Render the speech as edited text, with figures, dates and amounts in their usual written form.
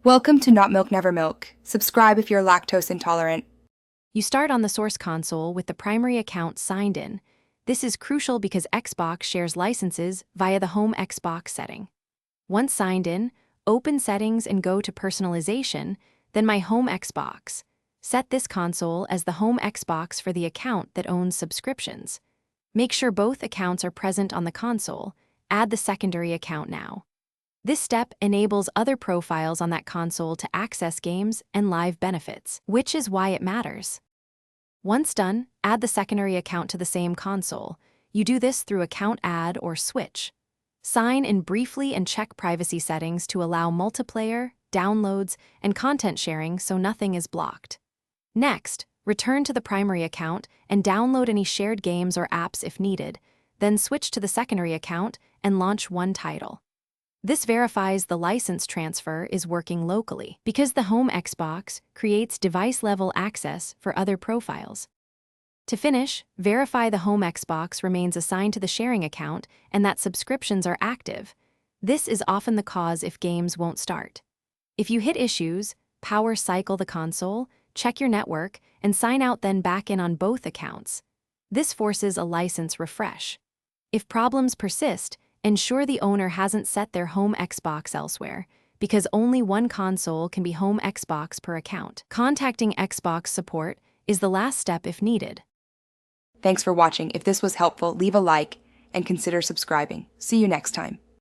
Welcome to Not Milk Never Milk. Subscribe if you're lactose intolerant. You start on the source console with the primary account signed in. This is crucial because Xbox shares licenses via the Home Xbox setting. Once signed in, open Settings and go to Personalization, then My Home Xbox. Set this console as the Home Xbox for the account that owns subscriptions. Make sure both accounts are present on the console. Add the secondary account now. This step enables other profiles on that console to access games and live benefits, which is why it matters. Once done, add the secondary account to the same console. You do this through Account Add or Switch. Sign in briefly and check privacy settings to allow multiplayer, downloads, and content sharing so nothing is blocked. Next, return to the primary account and download any shared games or apps if needed, then switch to the secondary account and launch one title. This verifies the license transfer is working locally, because the Home Xbox creates device-level access for other profiles. To finish, verify the Home Xbox remains assigned to the sharing account and that subscriptions are active. This is often the cause if games won't start. If you hit issues, power cycle the console, check your network, and sign out then back in on both accounts. This forces a license refresh. If problems persist, ensure the owner hasn't set their Home Xbox elsewhere, because only one console can be Home Xbox per account. Contacting Xbox support is the last step if needed. Thanks for watching. If this was helpful, leave a like and consider subscribing. See you next time.